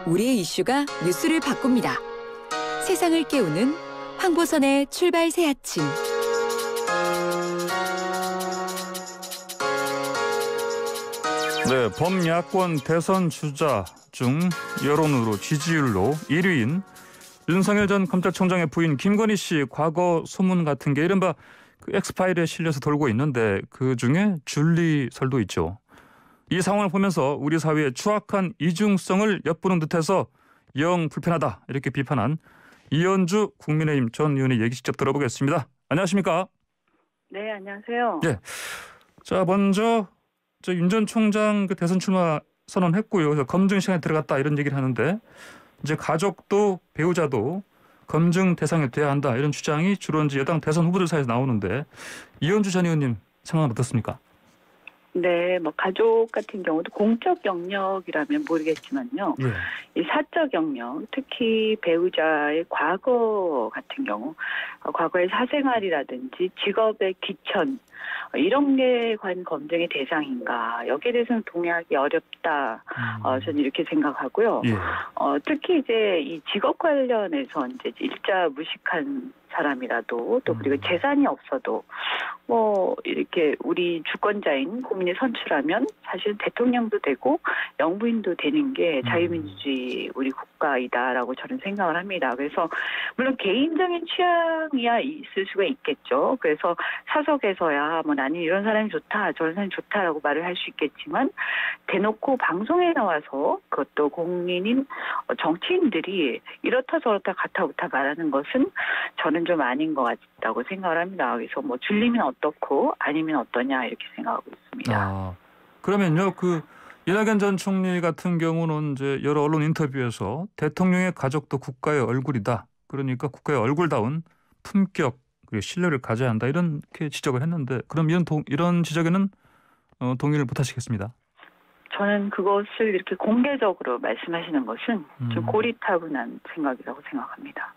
우리의 이슈가 뉴스를 바꿉니다. 세상을 깨우는 황보선의 출발 새 아침. 네, 범야권 대선 주자 중 여론으로 지지율로 1위인 윤석열 전 검찰총장의 부인 김건희 씨 과거 소문 같은 게 이른바 그 엑스파일에 실려서 돌고 있는데 그중에 줄리설도 있죠. 이 상황을 보면서 우리 사회의 추악한 이중성을 엿보는 듯해서 영 불편하다 이렇게 비판한 이현주 국민의힘 전 의원의 얘기 직접 들어보겠습니다. 안녕하십니까? 네, 안녕하세요. 네. 자, 먼저 윤 전 총장 그 대선 출마 선언했고요. 그래서 검증 시간에 들어갔다 이런 얘기를 하는데 이제 가족도 배우자도 검증 대상이 돼야 한다 이런 주장이 주로 이제 여당 대선 후보들 사이에서 나오는데 이현주 전 의원님 상황은 어떻습니까? 네, 뭐 가족 같은 경우도 공적 영역이라면 모르겠지만요. 네. 이 사적 영역, 특히 배우자의 과거 같은 경우, 과거의 사생활이라든지 직업의 귀천 이런 게 과연 검증의 대상인가? 여기에 대해서는 동의하기 어렵다. 저는 이렇게 생각하고요. 예. 특히 이제 이 직업 관련해서 이제 일자 무식한 사람이라도 또 그리고 재산이 없어도 뭐 이렇게 우리 주권자인 국민이 선출하면 사실 대통령도 되고 영부인도 되는 게 자유민주주의 우리 국가이다라고 저는 생각을 합니다. 그래서 물론 개인적인 취향이야 있을 수가 있겠죠. 그래서 사석에서야 뭐 나는 이런 사람이 좋다 저런 사람이 좋다라고 말을 할 수 있겠지만 대놓고 방송에 나와서 그것도 공인인 정치인들이 이렇다 저렇다 가타부타 말하는 것은 저는 좀 아닌 것 같다고 생각을 합니다. 그래서 뭐 줄리면 어떻고 아니면 어떠냐 이렇게 생각하고 있습니다. 그러면요, 그 이낙연 전 총리 같은 경우는 이제 여러 언론 인터뷰에서 대통령의 가족도 국가의 얼굴이다. 그러니까 국가의 얼굴다운 품격 그리고 신뢰를 가져야 한다 이렇게 지적을 했는데 그럼 이런 지적에는 동의를 못하시겠습니다. 저는 그것을 이렇게 공개적으로 말씀하시는 것은 좀 고리타분한 생각이라고 생각합니다.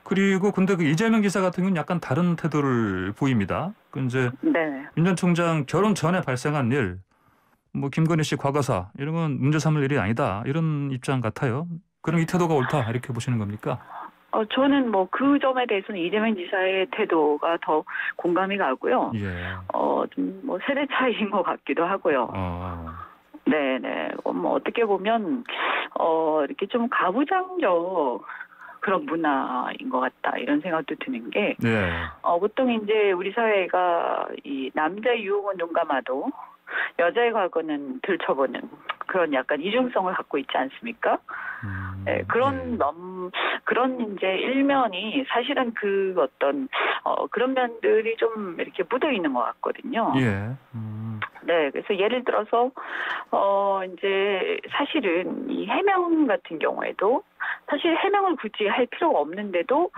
그리고 근데 그 이재명 지사 같은 경우는 약간 다른 태도를 보입니다. 그 이제 네. 윤 전 총장 결혼 전에 발생한 일, 뭐 김건희 씨 과거사 이런 건 문제 삼을 일이 아니다 이런 입장 같아요. 그럼 이 태도가 옳다 이렇게 보시는 겁니까? 저는 뭐 그 점에 대해서는 이재명 지사의 태도가 더 공감이 가고요. 예. 좀 뭐 세대 차이인 것 같기도 하고요. 네네. 뭐 어떻게 보면 이렇게 좀 가부장적 그런 문화인 것 같다 이런 생각도 드는 게 네. 보통 이제 우리 사회가 이 남자 유혹은 눈 감아도 여자의 과거는 들춰보는 그런 약간 이중성을 갖고 있지 않습니까? 네, 그런 이제 일면이 사실은 그 어떤 그런 면들이 좀 이렇게 묻어 있는 것 같거든요. 예. 네, 그래서 예를 들어서 이제 사실은 이 해명 같은 경우에도 사실 해명을 굳이 할 필요가 없는데도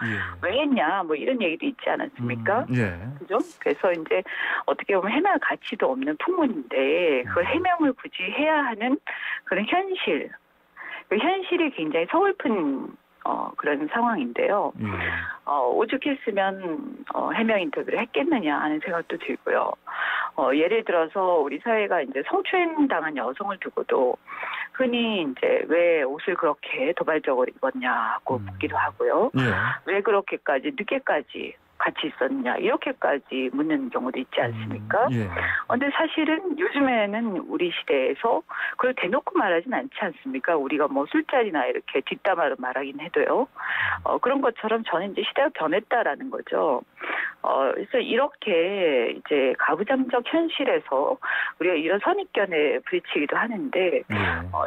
왜 했냐 뭐 이런 얘기도 있지 않았습니까? 예. 그죠? 그래서 이제 어떻게 보면 해명할 가치도 없는 풍문인데 그걸 해명을 굳이 해야 하는 그런 현실. 그 현실이 굉장히 서글픈 그런 상황인데요. 오죽했으면 해명 인터뷰를 했겠느냐 하는 생각도 들고요. 예를 들어서 우리 사회가 이제 성추행 당한 여성을 두고도 흔히 이제 왜 옷을 그렇게 도발적으로 입었냐고 묻기도 하고요. 왜 그렇게까지 늦게까지 같이 있었느냐 이렇게까지 묻는 경우도 있지 않습니까? 그런데 사실은 요즘에는 우리 시대에서 그걸 대놓고 말하진 않지 않습니까? 우리가 뭐 술자리나 이렇게 뒷담화로 말하긴 해도요. 그런 것처럼 저는 이제 시대가 변했다라는 거죠. 그래서 이렇게 이제 가부장적 현실에서 우리가 이런 선입견에 부딪히기도 하는데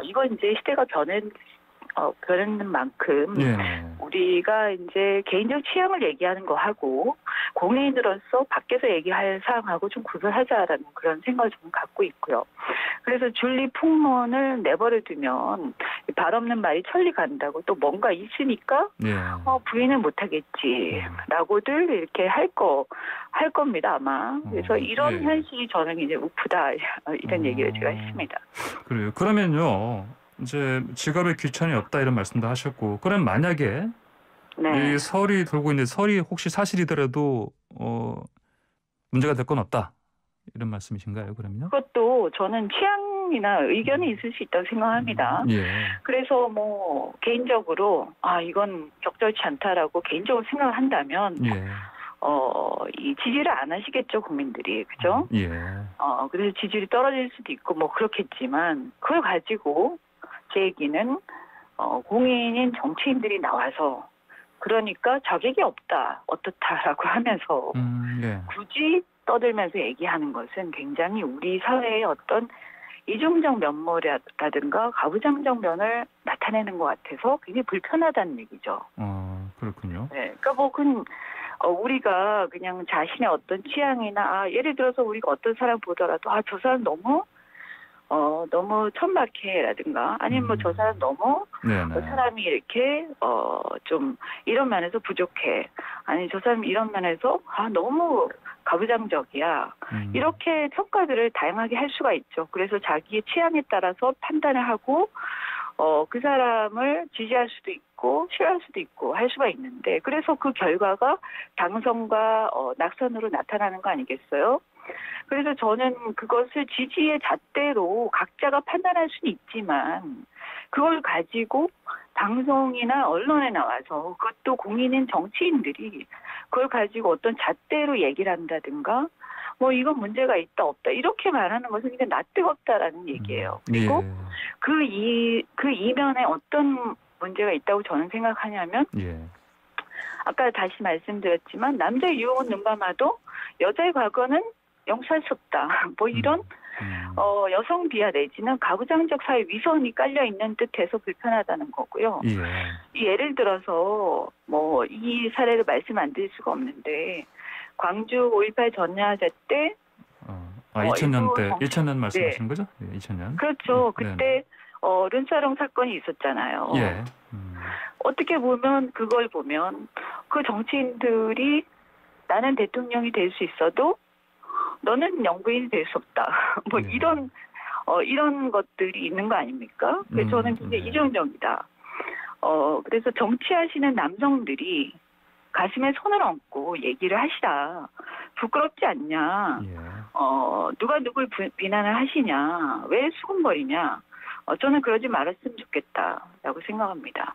이건 이제 시대가 변하는 만큼 우리가 이제 개인적 취향을 얘기하는 거 하고 공인으로서 밖에서 얘기할 사항하고 좀 구별하자라는 그런 생각을 좀 갖고 있고요. 그래서 줄리 풍문을 내버려 두면 발 없는 말이 천리 간다고 또 뭔가 있으니까 부인은 못하겠지라고들 이렇게 할 겁니다 아마. 그래서 이런 현실이 저는 이제 우프다 이런 얘기를 제가 했습니다. 그래요. 그러면요. 이제 직업에 귀천이 없다 이런 말씀도 하셨고 그럼 만약에 이 설이 돌고 있는데 설이 혹시 사실이더라도 문제가 될 건 없다 이런 말씀이신가요? 그러면요? 그것도 저는 취향 주장이나 의견이 있을 수 있다고 생각합니다. 예. 그래서 뭐 개인적으로 이건 적절치 않다라고 개인적으로 생각을 한다면 예. 이 지지를 안 하시겠죠, 국민들이. 그죠? 예. 그래서 지지율이 떨어질 수도 있고 뭐 그렇겠지만 그걸 가지고 제 얘기는 공인인 정치인들이 나와서 그러니까 자격이 없다, 어떻다라고 하면서 예. 굳이 떠들면서 얘기하는 것은 굉장히 우리 사회의 어떤 이중적 면모라든가 가부장적 면을 나타내는 것 같아서 굉장히 불편하다는 얘기죠. 그렇군요. 네, 그러니까 뭐 우리가 그냥 자신의 어떤 취향이나 예를 들어서 우리가 어떤 사람 보더라도 저 사람 너무 천박해라든가 아니면 뭐 저 사람 너무 사람이 이렇게 좀 이런 면에서 부족해, 아니 저 사람 이런 면에서 너무 가부장적이야, 이렇게 평가들을 다양하게 할 수가 있죠. 그래서 자기의 취향에 따라서 판단을 하고 그 사람을 지지할 수도 있고 싫어할 수도 있고 할 수가 있는데, 그래서 그 결과가 당선과 낙선으로 나타나는 거 아니겠어요? 그래서 저는 그것을 지지의 잣대로 각자가 판단할 수는 있지만 그걸 가지고 방송이나 언론에 나와서, 그것도 공인인 정치인들이 그걸 가지고 어떤 잣대로 얘기를 한다든가 뭐 이건 문제가 있다 없다 이렇게 말하는 것은 그냥 낯뜨겁다라는 얘기예요. 그리고 그 이면에 어떤 문제가 있다고 저는 생각하냐면 아까 다시 말씀드렸지만 남자의 유혹은 눈감아도 여자의 과거는 용서할 수 없다. 뭐 이런 여성 비하 내지는 가부장적 사회 위선이 깔려 있는 듯해서 불편하다는 거고요. 예를 들어서 뭐 이 사례를 말씀 안 드릴 수가 없는데 광주 5.18 전야제 때 2000년 때 2000년 말씀하시는 거죠? 2000년. 그렇죠. 그때 른사롱 사건이 있었잖아요. 어떻게 보면 그걸 보면 그 정치인들이 나는 대통령이 될 수 있어도 너는 영부인이 될 수 없다. 뭐 이런 것들이 있는 거 아닙니까? 그래서 저는 굉장히 이중적이다. 그래서 정치하시는 남성들이 가슴에 손을 얹고 얘기를 하시라. 부끄럽지 않냐? 누가 누굴 비난을 하시냐? 왜 수군거리냐? 저는 그러지 말았으면 좋겠다라고 생각합니다.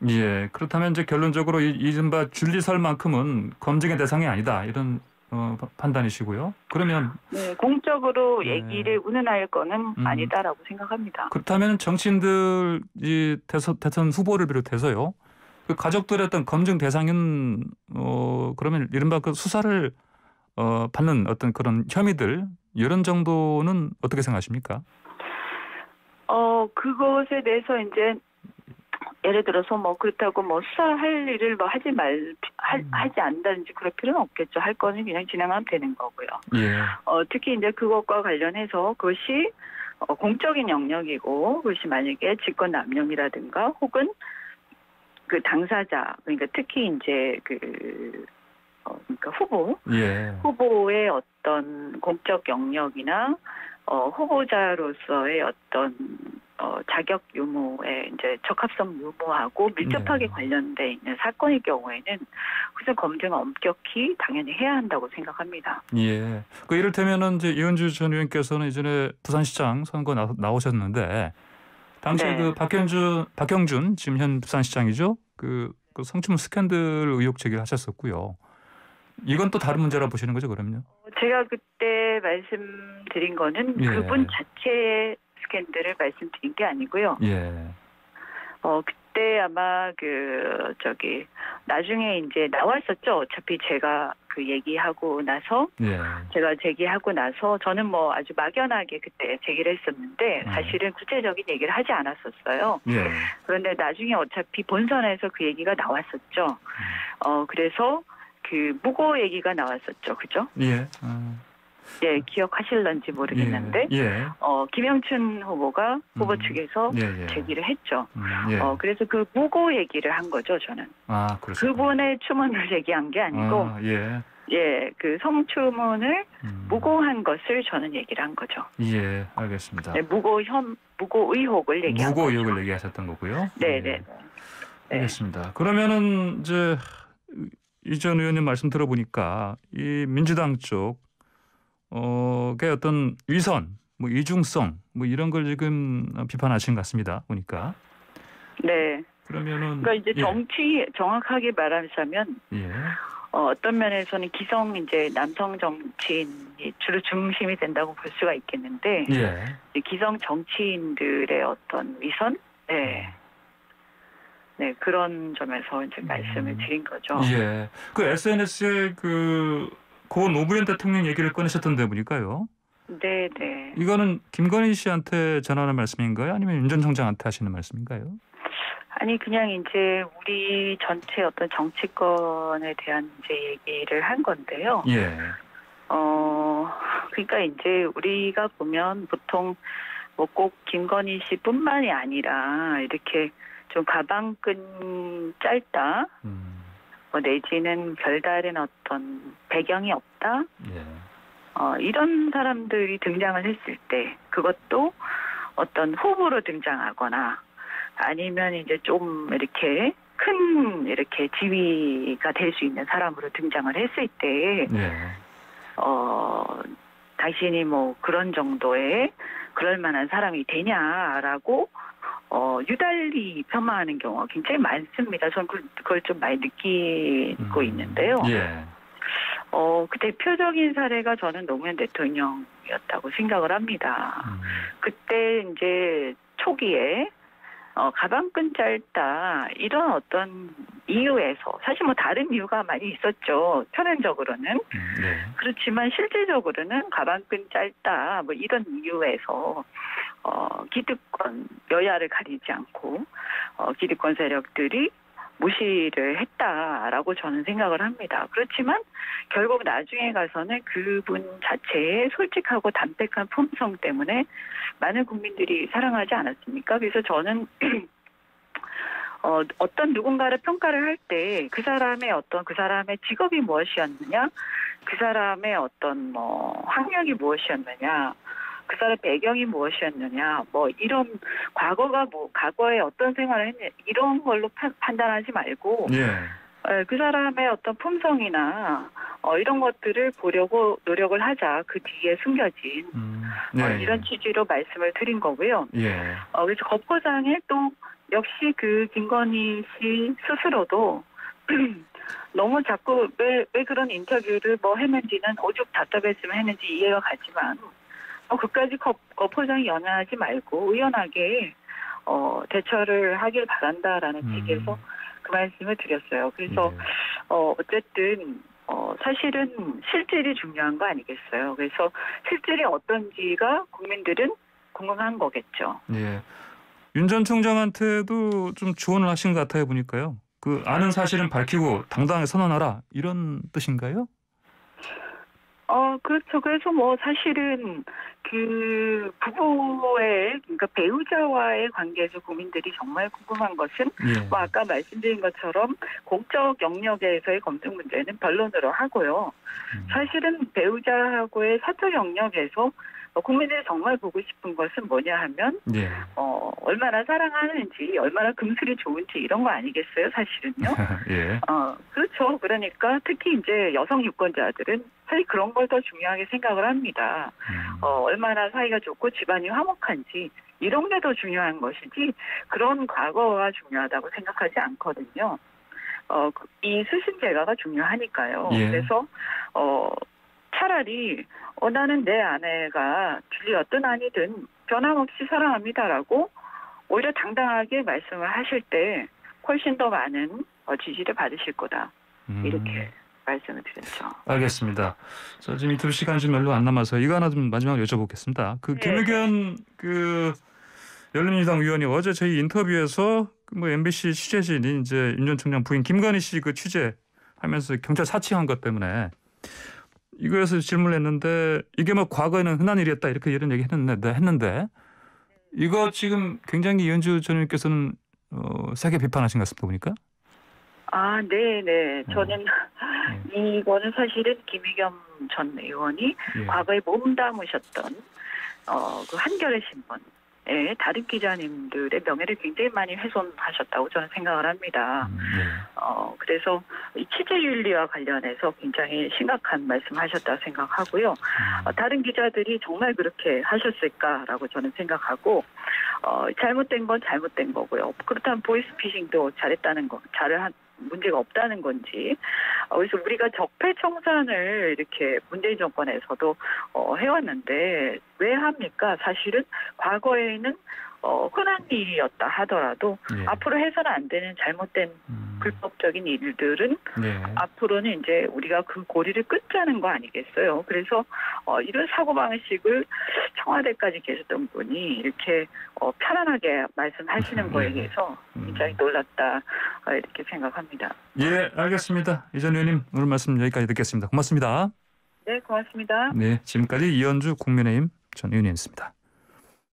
그렇다면 이제 결론적으로 이른바 줄리설만큼은 검증의 대상이 아니다, 이런 판단이시고요. 그러면 공적으로 얘기를 운운할 거는 아니다라고 생각합니다. 그렇다면 정치인들 이 대선 후보를 비롯해서요, 그 가족들의 어떤 검증 대상인 그러면 이른바 그 수사를 받는 어떤 그런 혐의들, 이런 정도는 어떻게 생각하십니까? 그것에 대해서 이제 예를 들어서 뭐 그렇다고 뭐 수사할 일을 뭐 하지 않는다든지 그럴 필요는 없겠죠. 할 거는 그냥 진행하면 되는 거고요. 특히 이제 그것과 관련해서 그것이 공적인 영역이고, 그것이 만약에 직권 남용이라든가 혹은 그 당사자, 그러니까 특히 이제 그러니까 후보의 어떤 공적 영역이나 후보자로서의 어떤 자격 유무의 이제 적합성 유무하고 밀접하게 관련돼 있는 사건일 경우에는 그래서 검증을 엄격히 당연히 해야 한다고 생각합니다. 그 이를테면은 이제 이은주 전 의원께서는 이전에 부산시장 선거 나오셨는데 당시에 그 박경준 지금 현 부산시장이죠. 그 성추문 스캔들 의혹 제기를 하셨었고요. 이건 또 다른 문제라 보시는 거죠, 그럼요? 제가 그때 말씀드린 거는 그분 자체의 스캔들을 말씀드린 게 아니고요. 그때 아마 나중에 이제 나왔었죠. 어차피 제가 그 얘기하고 나서 제가 제기하고 나서 저는 뭐 아주 막연하게 그때 제기를 했었는데 사실은 구체적인 얘기를 하지 않았었어요. 그런데 나중에 어차피 본선에서 그 얘기가 나왔었죠. 그래서 그 무고 얘기가 나왔었죠. 그죠? 기억하실런지 모르겠는데 김영춘 후보가 후보 측에서 제기를 했죠. 그래서 그 무고 얘기를 한 거죠, 저는. 그분의 추문을 제기한 게 아니고 그 성추문을 무고한 것을 저는 얘기를 한 거죠. 알겠습니다. 무고 의혹을 얘기한 거죠. 무고 의혹을 얘기하셨던 거고요. 네. 알겠습니다. 그러면은 이제 이 전 의원님 말씀 들어보니까 이 민주당 쪽의 어떤 위선, 뭐 이중성 뭐 이런 걸 지금 비판하신 것 같습니다. 보니까. 네. 그러면은 그러니까 이제 정치 정확하게 말하자면 예. 어떤 면에서는 기성 이제 남성 정치인이 주로 중심이 된다고 볼 수가 있겠는데 예. 이제 기성 정치인들의 어떤 위선, 네, 네 그런 점에서 이제 말씀을 드린 거죠. 예. 그 SNS에 고 노무현 대통령 얘기를 꺼내셨던데 보니까요. 네, 네. 이거는 김건희 씨한테 전하는 말씀인가요? 아니면 윤 전 총장한테 하시는 말씀인가요? 아니 그냥 이제 우리 전체 어떤 정치권에 대한 이제 얘기를 한 건데요. 예. 그러니까 이제 우리가 보면 보통 뭐 꼭 김건희 씨뿐만이 아니라 이렇게 좀 가방끈 짧다, 뭐 내지는 별다른 어떤 배경이 없다, 예. 이런 사람들이 등장을 했을 때 그것도 어떤 후보로 등장하거나 아니면 이제 좀 이렇게 큰 이렇게 지위가 될 수 있는 사람으로 등장을 했을 때, 예. 당신이 뭐 그런 정도의 그럴 만한 사람이 되냐라고 유달리 폄하하는 경우가 굉장히 많습니다. 저는 그걸 좀 많이 느끼고 있는데요. 예. 그 대표적인 사례가 저는 노무현 대통령이었다고 생각을 합니다. 그때 이제 초기에 가방끈 짧다 이런 어떤 이유에서 사실 뭐 다른 이유가 많이 있었죠. 표면적으로는. 네. 그렇지만 실질적으로는 가방끈 짧다 뭐 이런 이유에서 기득권 여야를 가리지 않고 기득권 세력들이 무시를 했다라고 저는 생각을 합니다. 그렇지만 결국 나중에 가서는 그분 자체의 솔직하고 담백한 품성 때문에 많은 국민들이 사랑하지 않았습니까? 그래서 저는 어떤 누군가를 평가를 할 때 그 사람의 직업이 무엇이었느냐, 그 사람의 어떤 뭐 학력이 무엇이었느냐, 그 사람의 배경이 무엇이었느냐, 뭐 이런 과거에 어떤 생활을 했냐 이런 걸로 판단하지 말고 그 사람의 어떤 품성이나 이런 것들을 보려고 노력을 하자. 그 뒤에 숨겨진 이런 취지로 말씀을 드린 거고요. 그래서 겉포장에 또 역시 그 김건희 씨 스스로도 너무 자꾸 왜 그런 인터뷰를 뭐 했는지는 오죽 답답했으면 했는지 이해가 가지만 그까지 겉포장이 연연하지 말고 의연하게 대처를 하길 바란다라는 책에서 그 말씀을 드렸어요. 그래서 어쨌든 사실은 실질이 중요한 거 아니겠어요. 그래서 실질이 어떤지가 국민들은 궁금한 거겠죠. 예. 윤 전 총장한테도 좀 조언을 하신 것 같아요 보니까요. 그 아는 사실은 밝히고 당당하게 선언하라 이런 뜻인가요? 그렇죠. 그래서 뭐 사실은 그 부부의 그러니까 배우자와의 관계에서 국민들이 정말 궁금한 것은 뭐 아까 말씀드린 것처럼 공적 영역에서의 검증 문제는 변론으로 하고요. 사실은 배우자하고의 사적 영역에서 국민들이 정말 보고 싶은 것은 뭐냐 하면 얼마나 사랑하는지, 얼마나 금슬이 좋은지 이런 거 아니겠어요, 사실은요. 그렇죠. 그러니까 특히 이제 여성 유권자들은 사실 그런 걸 더 중요하게 생각을 합니다. 얼마나 사이가 좋고 집안이 화목한지 이런 게 더 중요한 것이지 그런 과거가 중요하다고 생각하지 않거든요. 이 수신제가가 중요하니까요. 그래서 차라리 나는 내 아내가 길이었든 아니든 변함없이 사랑합니다라고 오히려 당당하게 말씀을 하실 때 훨씬 더 많은 지지를 받으실 거다. 이렇게 말씀을 드렸죠. 알겠습니다. 자, 지금 인터뷰 시간 좀 별로 안 남아서 이거 하나 좀 마지막으로 여쭤보겠습니다. 김의겸 열린민주당 의원이 어제 저희 인터뷰에서 뭐 MBC 취재진이 이제 윤 전 총장 부인 김건희 씨 그 취재하면서 경찰 사칭한 것 때문에 이거에서 질문을 했는데 이게 뭐 과거에는 흔한 일이었다 이렇게 이런 얘기 했는데 이거 지금 굉장히 이현주 전 의원께서는 세게 비판하신 것 같습니다 보니까. 네네. 저는 이거는 사실은 김의겸 전 의원이 과거에 몸담으셨던 그 한겨레 신문 다른 기자님들의 명예를 굉장히 많이 훼손하셨다고 저는 생각을 합니다. 네. 그래서 이 취재윤리와 관련해서 굉장히 심각한 말씀하셨다고 생각하고요. 다른 기자들이 정말 그렇게 하셨을까라고 저는 생각하고 잘못된 건 잘못된 거고요. 그렇다면 보이스피싱도 잘했다는 거, 문제가 없다는 건지. 그래서 우리가 적폐청산을 이렇게 문재인 정권에서도 해왔는데 왜 합니까? 사실은 과거에는 흔한 일이었다 하더라도 예. 앞으로 해서는 안 되는 잘못된 불법적인 일들은 예. 앞으로는 이제 우리가 그 고리를 끊자는 거 아니겠어요. 그래서 이런 사고방식을 청와대까지 계셨던 분이 이렇게 편안하게 말씀하시는 거에 대해서 굉장히 놀랐다 이렇게 생각합니다. 예, 알겠습니다. 이 전 의원님 오늘 말씀 여기까지 듣겠습니다. 고맙습니다. 네, 고맙습니다. 네, 지금까지 이현주 국민의힘 전 의원이었습니다.